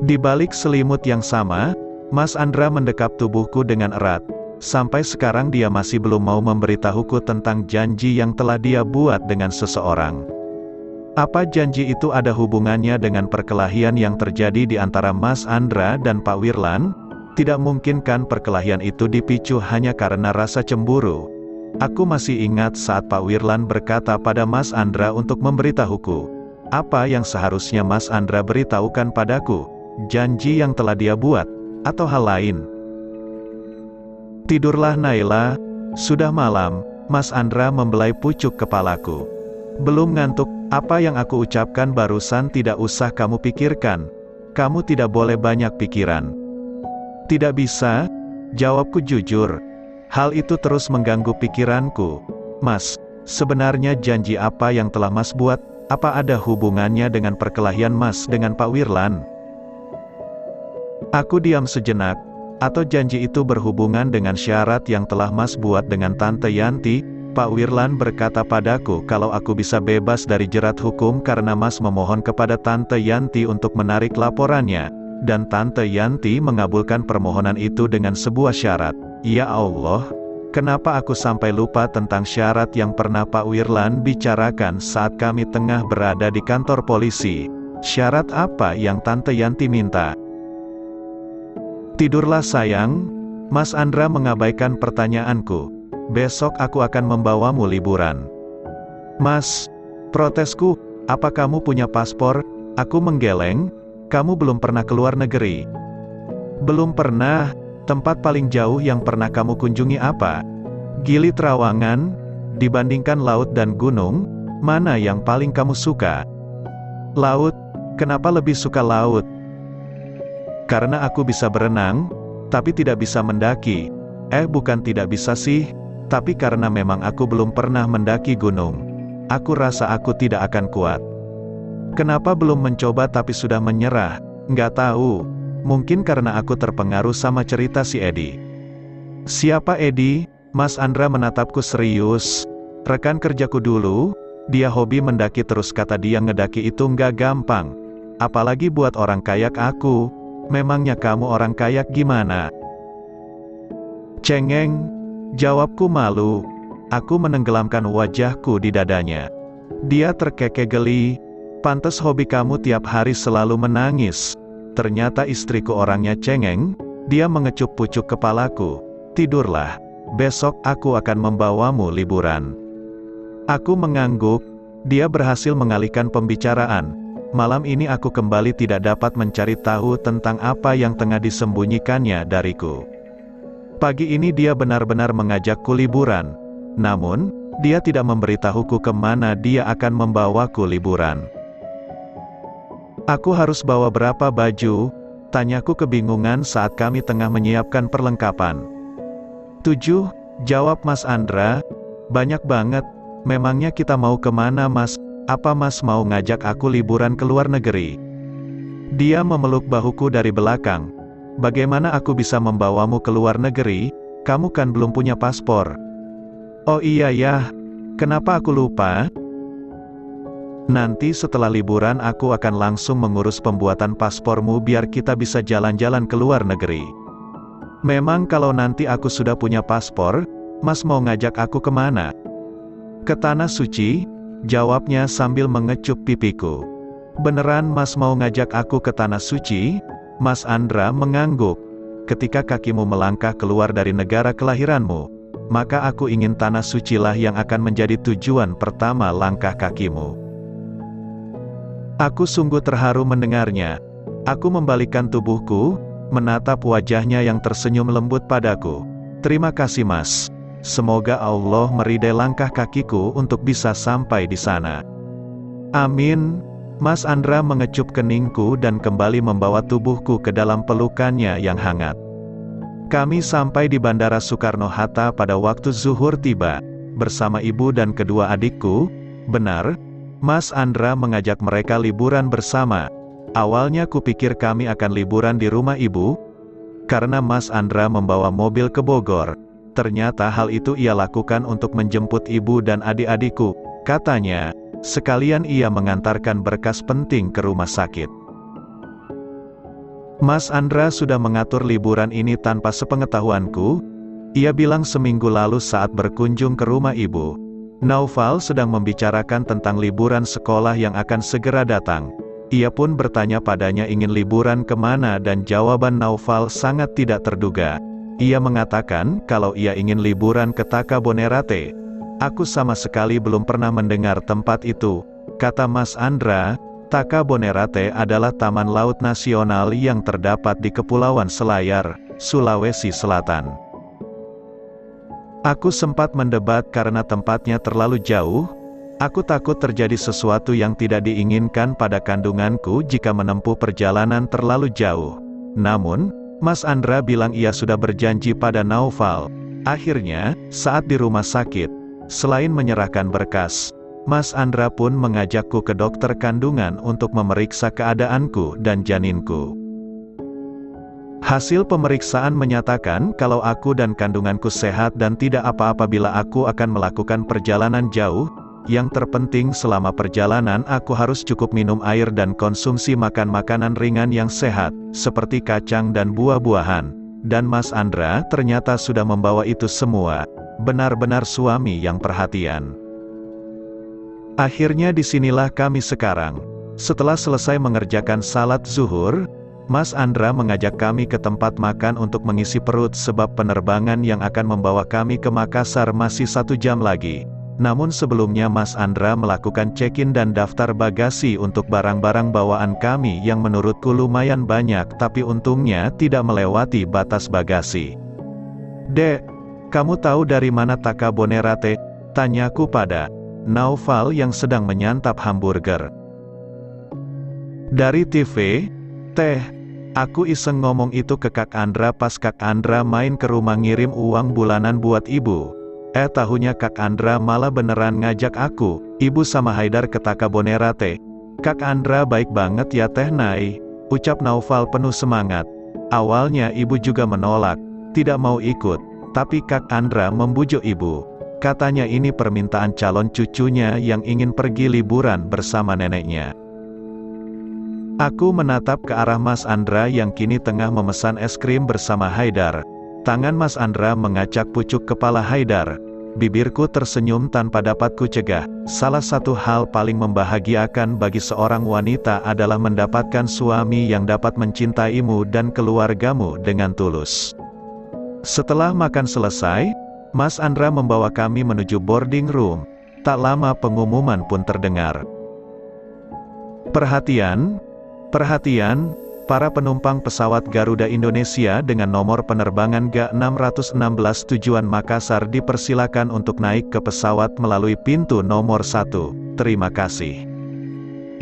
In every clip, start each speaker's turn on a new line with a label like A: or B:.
A: Di balik selimut yang sama, Mas Andra mendekap tubuhku dengan erat. Sampai sekarang dia masih belum mau memberitahuku tentang janji yang telah dia buat dengan seseorang. Apa janji itu ada hubungannya dengan perkelahian yang terjadi di antara Mas Andra dan Pak Wirlan? Tidak mungkin kan perkelahian itu dipicu hanya karena rasa cemburu. Aku masih ingat saat Pak Wirlan berkata pada Mas Andra untuk memberitahuku. Apa yang seharusnya Mas Andra beritahukan padaku? Janji yang telah dia buat, atau hal lain? Tidurlah Naila, sudah malam. Mas Andra membelai pucuk kepalaku. Belum ngantuk, apa yang aku ucapkan barusan tidak usah kamu pikirkan. Kamu tidak boleh banyak pikiran. Tidak bisa, jawabku jujur. Hal itu terus mengganggu pikiranku. Mas, sebenarnya janji apa yang telah Mas buat? Apa ada hubungannya dengan perkelahian Mas dengan Pak Wirlan? Aku diam sejenak. Atau janji itu berhubungan dengan syarat yang telah Mas buat dengan Tante Yanti? Pak Wirlan berkata padaku kalau aku bisa bebas dari jerat hukum karena Mas memohon kepada Tante Yanti untuk menarik laporannya. Dan Tante Yanti mengabulkan permohonan itu dengan sebuah syarat. Ya Allah, kenapa aku sampai lupa tentang syarat yang pernah Pak Wirlan bicarakan saat kami tengah berada di kantor polisi? Syarat apa yang Tante Yanti minta? Tidurlah sayang. Mas Andra mengabaikan pertanyaanku. Besok aku akan membawamu liburan. Mas, protesku, apa kamu punya paspor? Aku menggeleng. Kamu belum pernah keluar negeri. Belum pernah. Tempat paling jauh yang pernah kamu kunjungi apa? Gili Trawangan. Dibandingkan laut dan gunung, mana yang paling kamu suka? Laut. Kenapa lebih suka laut? Karena aku bisa berenang, tapi tidak bisa mendaki. Bukan tidak bisa sih, tapi karena memang aku belum pernah mendaki gunung. Aku rasa aku tidak akan kuat. Kenapa belum mencoba tapi sudah menyerah? Nggak tahu. Mungkin karena aku terpengaruh sama cerita si Edi. Siapa Edi? Mas Andra menatapku serius. Rekan kerjaku dulu. Dia hobi mendaki terus kata dia ngedaki itu nggak gampang. Apalagi buat orang kayak aku. Memangnya kamu orang kayak gimana? Cengeng. Jawabku malu. Aku menenggelamkan wajahku di dadanya. Dia terkekeh geli. Pantes hobi kamu tiap hari selalu menangis. Ternyata istriku orangnya cengeng. Dia mengecup pucuk kepalaku. Tidurlah. Besok aku akan membawamu liburan. Aku mengangguk. Dia berhasil mengalihkan pembicaraan. Malam ini aku kembali tidak dapat mencari tahu tentang apa yang tengah disembunyikannya dariku. Pagi ini dia benar-benar mengajakku liburan. Namun, dia tidak memberitahuku kemana dia akan membawaku liburan. Aku harus bawa berapa baju? Tanyaku kebingungan saat kami tengah menyiapkan perlengkapan. 7, jawab Mas Andra. Banyak banget. Memangnya kita mau kemana Mas? Apa Mas mau ngajak aku liburan ke luar negeri? Dia memeluk bahuku dari belakang. Bagaimana aku bisa membawamu ke luar negeri? Kamu kan belum punya paspor. Oh iya ya. Kenapa aku lupa? Nanti setelah liburan aku akan langsung mengurus pembuatan paspormu biar kita bisa jalan-jalan ke luar negeri. Memang kalau nanti aku sudah punya paspor, Mas mau ngajak aku kemana? Ke Tanah Suci, jawabnya sambil mengecup pipiku. Beneran Mas mau ngajak aku ke Tanah Suci? Mas Andra mengangguk. Ketika kakimu melangkah keluar dari negara kelahiranmu, maka aku ingin Tanah Sucilah yang akan menjadi tujuan pertama langkah kakimu. Aku sungguh terharu mendengarnya. Aku membalikkan tubuhku, menatap wajahnya yang tersenyum lembut padaku. Terima kasih Mas. Semoga Allah meridai langkah kakiku untuk bisa sampai di sana. Amin. Mas Andra mengecup keningku dan kembali membawa tubuhku ke dalam pelukannya yang hangat. Kami sampai di Bandara Soekarno-Hatta pada waktu zuhur tiba. Bersama ibu dan kedua adikku. Benar, Mas Andra mengajak mereka liburan bersama. Awalnya kupikir kami akan liburan di rumah ibu, karena Mas Andra membawa mobil ke Bogor. Ternyata hal itu ia lakukan untuk menjemput ibu dan adik-adikku. Katanya, sekalian ia mengantarkan berkas penting ke rumah sakit. Mas Andra sudah mengatur liburan ini tanpa sepengetahuanku. Ia bilang seminggu lalu saat berkunjung ke rumah ibu. Naufal sedang membicarakan tentang liburan sekolah yang akan segera datang. Ia pun bertanya padanya ingin liburan kemana dan jawaban Naufal sangat tidak terduga. Ia mengatakan kalau ia ingin liburan ke Takabonerate. Aku sama sekali belum pernah mendengar tempat itu, kata Mas Andra. Takabonerate adalah taman laut nasional yang terdapat di Kepulauan Selayar, Sulawesi Selatan. Aku sempat mendebat karena tempatnya terlalu jauh. Aku takut terjadi sesuatu yang tidak diinginkan pada kandunganku jika menempuh perjalanan terlalu jauh. Namun, Mas Andra bilang ia sudah berjanji pada Naufal. Akhirnya, saat di rumah sakit, selain menyerahkan berkas, Mas Andra pun mengajakku ke dokter kandungan untuk memeriksa keadaanku dan janinku. Hasil pemeriksaan menyatakan kalau aku dan kandunganku sehat dan tidak apa-apa bila aku akan melakukan perjalanan jauh. Yang terpenting selama perjalanan aku harus cukup minum air dan konsumsi makan makanan ringan yang sehat, seperti kacang dan buah-buahan. Dan Mas Andra ternyata sudah membawa itu semua. Benar-benar suami yang perhatian. Akhirnya disinilah kami sekarang. Setelah selesai mengerjakan salat zuhur, Mas Andra mengajak kami ke tempat makan untuk mengisi perut sebab penerbangan yang akan membawa kami ke Makassar masih 1 jam lagi. Namun sebelumnya Mas Andra melakukan check-in dan daftar bagasi untuk barang-barang bawaan kami yang menurutku lumayan banyak tapi untungnya tidak melewati batas bagasi. "Dek, kamu tahu dari mana Takabonerate?" tanyaku pada Naufal yang sedang menyantap hamburger. "Dari TV, Teh. Aku iseng ngomong itu ke Kak Andra pas Kak Andra main ke rumah ngirim uang bulanan buat ibu. Tahunya Kak Andra malah beneran ngajak aku, ibu sama Haidar ke Takabonerate. Kak Andra baik banget ya Teh Nai," ucap Naufal penuh semangat. Awalnya ibu juga menolak, tidak mau ikut, tapi Kak Andra membujuk ibu. Katanya ini permintaan calon cucunya yang ingin pergi liburan bersama neneknya. Aku menatap ke arah Mas Andra yang kini tengah memesan es krim bersama Haidar. Tangan Mas Andra mengacak pucuk kepala Haidar. Bibirku tersenyum tanpa dapat kucegah. Salah satu hal paling membahagiakan bagi seorang wanita adalah mendapatkan suami yang dapat mencintaimu dan keluargamu dengan tulus. Setelah makan selesai, Mas Andra membawa kami menuju boarding room. Tak lama pengumuman pun terdengar. Perhatian, perhatian, para penumpang pesawat Garuda Indonesia dengan nomor penerbangan G616 tujuan Makassar dipersilakan untuk naik ke pesawat melalui pintu nomor 1. Terima kasih.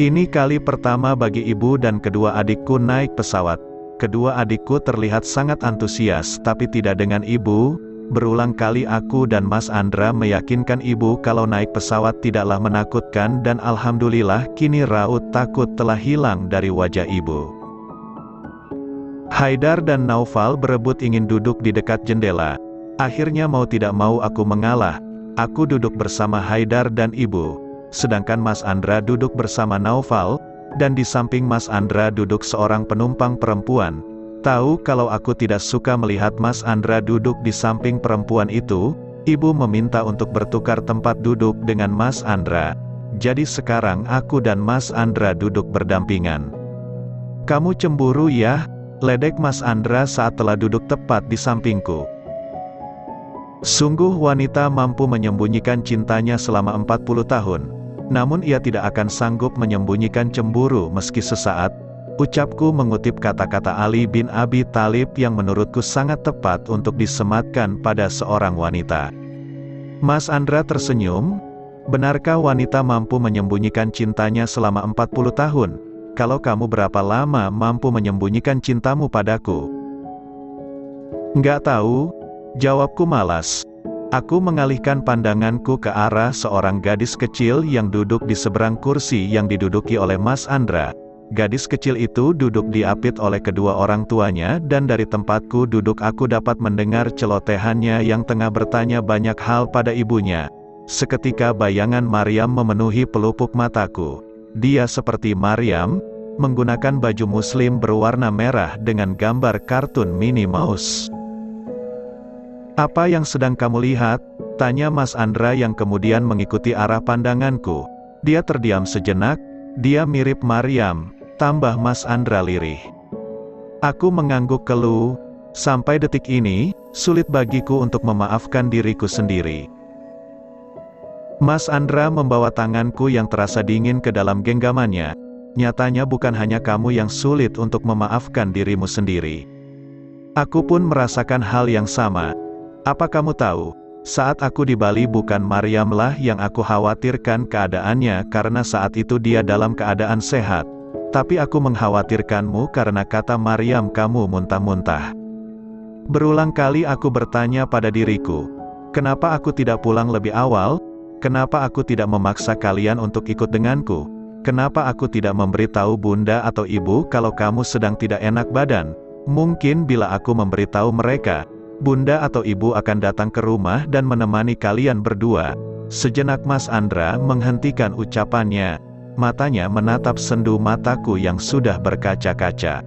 A: Ini kali pertama bagi ibu dan kedua adikku naik pesawat. Kedua adikku terlihat sangat antusias tapi tidak dengan ibu. Berulang kali aku dan Mas Andra meyakinkan ibu kalau naik pesawat tidaklah menakutkan dan alhamdulillah kini raut takut telah hilang dari wajah ibu. Haidar dan Naufal berebut ingin duduk di dekat jendela. Akhirnya mau tidak mau aku mengalah. Aku duduk bersama Haidar dan ibu. Sedangkan Mas Andra duduk bersama Naufal, dan di samping Mas Andra duduk seorang penumpang perempuan. Tahu kalau aku tidak suka melihat Mas Andra duduk di samping perempuan itu, ibu meminta untuk bertukar tempat duduk dengan Mas Andra. Jadi sekarang aku dan Mas Andra duduk berdampingan. "Kamu cemburu ya?" ledek Mas Andra saat telah duduk tepat di sampingku. Sungguh wanita mampu menyembunyikan cintanya selama 40 tahun. Namun ia tidak akan sanggup menyembunyikan cemburu meski sesaat. Ucapku mengutip kata-kata Ali bin Abi Thalib yang menurutku sangat tepat untuk disematkan pada seorang wanita. Mas Andra tersenyum. "Benarkah wanita mampu menyembunyikan cintanya selama 40 tahun? Kalau kamu berapa lama mampu menyembunyikan cintamu padaku?" "Nggak tahu," jawabku malas. Aku mengalihkan pandanganku ke arah seorang gadis kecil yang duduk di seberang kursi yang diduduki oleh Mas Andra. Gadis kecil itu duduk diapit oleh kedua orang tuanya dan dari tempatku duduk aku dapat mendengar celotehannya yang tengah bertanya banyak hal pada ibunya. Seketika bayangan Maryam memenuhi pelupuk mataku. Dia seperti Maryam, menggunakan baju muslim berwarna merah dengan gambar kartun Minnie Mouse. "Apa yang sedang kamu lihat?" tanya Mas Andra yang kemudian mengikuti arah pandanganku. Dia terdiam sejenak. "Dia mirip Maryam," tambah Mas Andra lirih. Aku mengangguk keluh. Sampai detik ini, sulit bagiku untuk memaafkan diriku sendiri. Mas Andra membawa tanganku yang terasa dingin ke dalam genggamannya. "Nyatanya bukan hanya kamu yang sulit untuk memaafkan dirimu sendiri. Aku pun merasakan hal yang sama. Apa kamu tahu, saat aku di Bali bukan Maryamlah yang aku khawatirkan keadaannya karena saat itu dia dalam keadaan sehat. Tapi aku mengkhawatirkanmu karena kata Maryam kamu muntah-muntah. Berulang kali aku bertanya pada diriku, kenapa aku tidak pulang lebih awal? Kenapa aku tidak memaksa kalian untuk ikut denganku? Kenapa aku tidak memberitahu bunda atau ibu kalau kamu sedang tidak enak badan? Mungkin bila aku memberitahu mereka, bunda atau ibu akan datang ke rumah dan menemani kalian berdua." Sejenak Mas Andra menghentikan ucapannya. Matanya menatap sendu mataku yang sudah berkaca-kaca.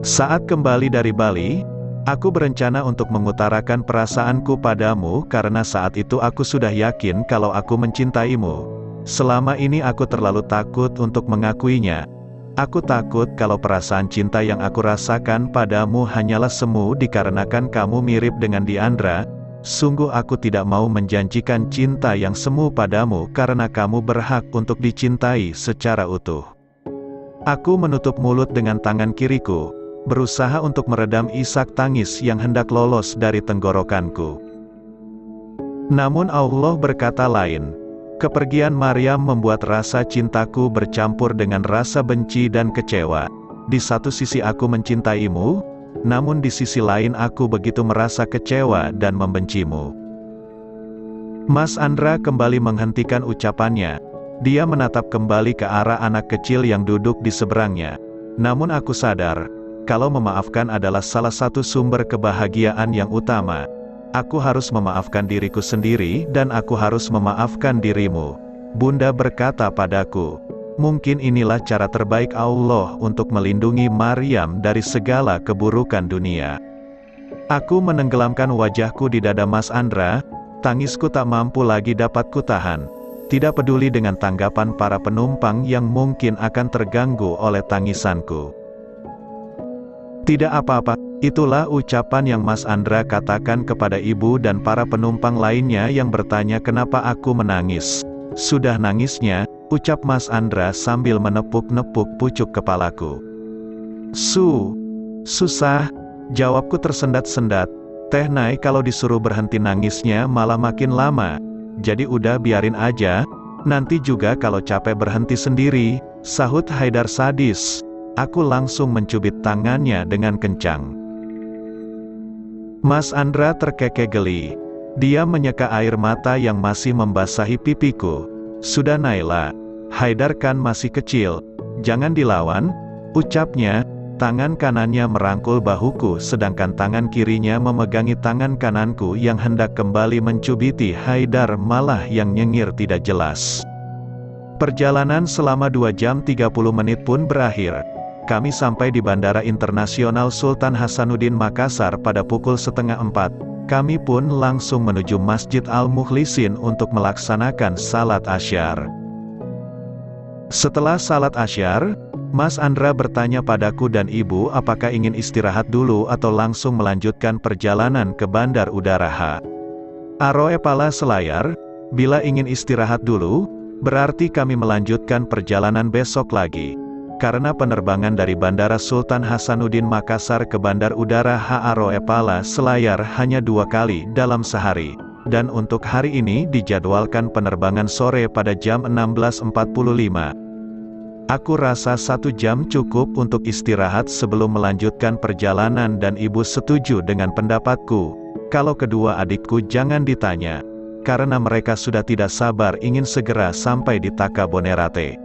A: "Saat kembali dari Bali, aku berencana untuk mengutarakan perasaanku padamu karena saat itu aku sudah yakin kalau aku mencintaimu. Selama ini aku terlalu takut untuk mengakuinya. Aku takut kalau perasaan cinta yang aku rasakan padamu hanyalah semu dikarenakan kamu mirip dengan Diandra. Sungguh aku tidak mau menjanjikan cinta yang semu padamu karena kamu berhak untuk dicintai secara utuh." Aku menutup mulut dengan tangan kiriku, berusaha untuk meredam isak tangis yang hendak lolos dari tenggorokanku. Namun Allah berkata lain. Kepergian Maryam membuat rasa cintaku bercampur dengan rasa benci dan kecewa. Di satu sisi aku mencintaimu, namun di sisi lain aku begitu merasa kecewa dan membencimu. Mas Andra kembali menghentikan ucapannya. Dia menatap kembali ke arah anak kecil yang duduk di seberangnya. Namun aku sadar, kalau memaafkan adalah salah satu sumber kebahagiaan yang utama. Aku harus memaafkan diriku sendiri dan aku harus memaafkan dirimu. Bunda berkata padaku, mungkin inilah cara terbaik Allah untuk melindungi Maryam dari segala keburukan dunia. Aku menenggelamkan wajahku di dada Mas Andra, tangisku tak mampu lagi dapat kutahan. Tidak peduli dengan tanggapan para penumpang yang mungkin akan terganggu oleh tangisanku. Tidak apa-apa, itulah ucapan yang Mas Andra katakan kepada ibu dan para penumpang lainnya yang bertanya kenapa aku menangis. Sudah nangisnya, ucap Mas Andra sambil menepuk-nepuk pucuk kepalaku. Susah, jawabku tersendat-sendat. Teh Nai kalau disuruh berhenti nangisnya malah makin lama. Jadi udah biarin aja, nanti juga kalau capek berhenti sendiri, sahut Haidar sadis. Aku langsung mencubit tangannya dengan kencang. Mas Andra terkekeh geli. Dia menyeka air mata yang masih membasahi pipiku. Sudah Naila, Haidar kan masih kecil, jangan dilawan, ucapnya. Tangan kanannya merangkul bahuku sedangkan tangan kirinya memegangi tangan kananku yang hendak kembali mencubiti Haidar malah yang nyengir tidak jelas. Perjalanan selama 2 jam 30 menit pun berakhir. Kami sampai di Bandara Internasional Sultan Hasanuddin Makassar pada pukul 3:30. Kami pun langsung menuju Masjid Al-Mukhlisin untuk melaksanakan salat Asyar. Setelah salat Asyar, Mas Andra bertanya padaku dan ibu apakah ingin istirahat dulu atau langsung melanjutkan perjalanan ke Bandar Udara Aroepala Selayar. Bila ingin istirahat dulu, berarti kami melanjutkan perjalanan besok lagi. Karena penerbangan dari Bandara Sultan Hasanuddin Makassar ke Bandar Udara Aroepala Selayar hanya 2 kali dalam sehari. Dan untuk hari ini dijadwalkan penerbangan sore pada jam 16.45. Aku rasa 1 jam cukup untuk istirahat sebelum melanjutkan perjalanan dan ibu setuju dengan pendapatku. Kalau kedua adikku jangan ditanya, karena mereka sudah tidak sabar ingin segera sampai di Takabonerate.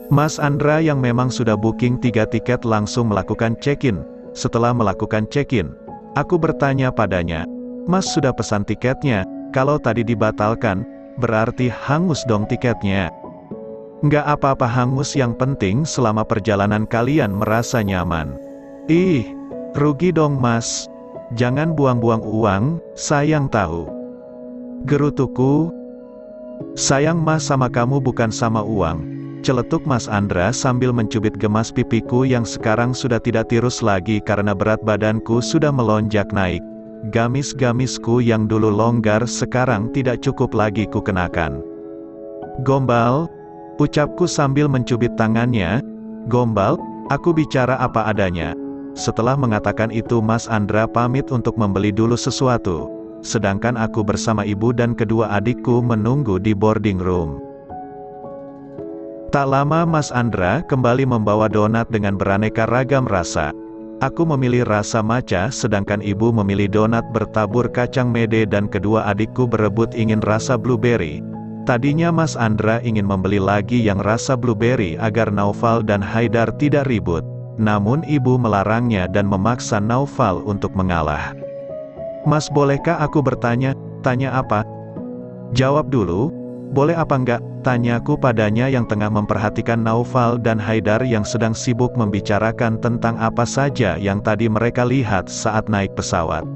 A: Mas Andra yang memang sudah booking 3 tiket langsung melakukan check-in. Setelah melakukan check-in, aku bertanya padanya, Mas sudah pesan tiketnya? Kalau tadi dibatalkan, berarti hangus dong tiketnya. Nggak apa-apa hangus, yang penting selama perjalanan kalian merasa nyaman. Ih, rugi dong Mas. Jangan buang-buang uang, sayang tahu. Gerutuku. Sayang Mas sama kamu bukan sama uang. Celetuk Mas Andra sambil mencubit gemas pipiku yang sekarang sudah tidak tirus lagi karena berat badanku sudah melonjak naik. Gamis-gamisku yang dulu longgar sekarang tidak cukup lagi ku kenakan. Gombal, ucapku sambil mencubit tangannya. Gombal, aku bicara apa adanya. Setelah mengatakan itu Mas Andra pamit untuk membeli dulu sesuatu. Sedangkan aku bersama ibu dan kedua adikku menunggu di boarding room. Tak lama Mas Andra kembali membawa donat dengan beraneka ragam rasa. Aku memilih rasa matcha sedangkan ibu memilih donat bertabur kacang mede dan kedua adikku berebut ingin rasa blueberry. Tadinya Mas Andra ingin membeli lagi yang rasa blueberry agar Naufal dan Haidar tidak ribut. Namun ibu melarangnya dan memaksa Naufal untuk mengalah. Mas, bolehkah aku bertanya? Tanya apa? Jawab dulu. Boleh apa enggak? Tanyaku padanya yang tengah memperhatikan Naufal dan Haidar yang sedang sibuk membicarakan tentang apa saja yang tadi mereka lihat saat naik pesawat.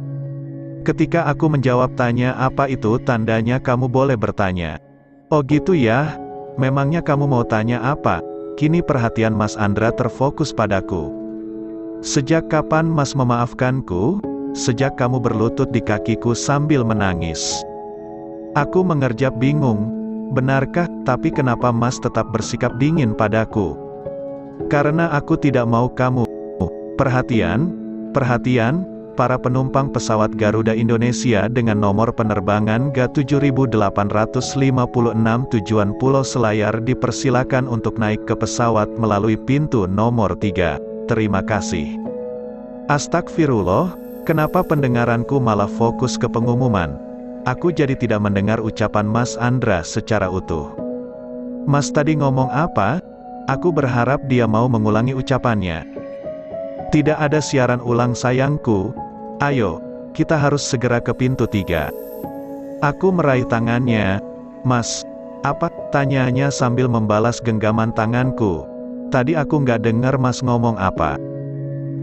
A: Ketika aku menjawab tanya apa itu tandanya kamu boleh bertanya. Oh gitu ya? Memangnya kamu mau tanya apa? Kini perhatian Mas Andra terfokus padaku. Sejak kapan Mas memaafkanku? Sejak kamu berlutut di kakiku sambil menangis. Aku mengerjap bingung. Benarkah, tapi kenapa Mas tetap bersikap dingin padaku? Karena aku tidak mau kamu. Perhatian, para penumpang pesawat Garuda Indonesia dengan nomor penerbangan G7856 tujuan Pulau Selayar dipersilakan untuk naik ke pesawat melalui pintu nomor 3. Terima kasih. Astagfirullah, kenapa pendengaranku malah fokus ke pengumuman? Aku jadi tidak mendengar ucapan Mas Andra secara utuh. Mas tadi ngomong apa? Aku berharap dia mau mengulangi ucapannya. Tidak ada siaran ulang sayangku. Ayo, kita harus segera ke pintu 3. Aku meraih tangannya. Mas, apa? Tanyanya sambil membalas genggaman tanganku. Tadi aku nggak dengar Mas ngomong apa.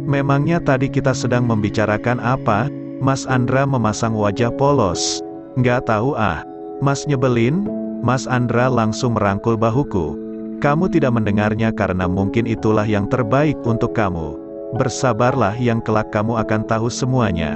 A: Memangnya tadi kita sedang membicarakan apa? Mas Andra memasang wajah polos. Nggak tahu ah. Mas nyebelin? Mas Andra langsung merangkul bahuku. Kamu tidak mendengarnya karena mungkin itulah yang terbaik untuk kamu. Bersabarlah yang kelak kamu akan tahu semuanya.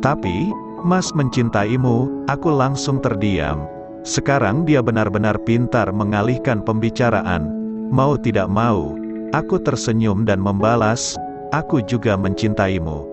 A: Tapi, Mas mencintaimu, aku langsung terdiam. Sekarang dia benar-benar pintar mengalihkan pembicaraan. Mau tidak mau, aku tersenyum dan membalas, aku juga mencintaimu.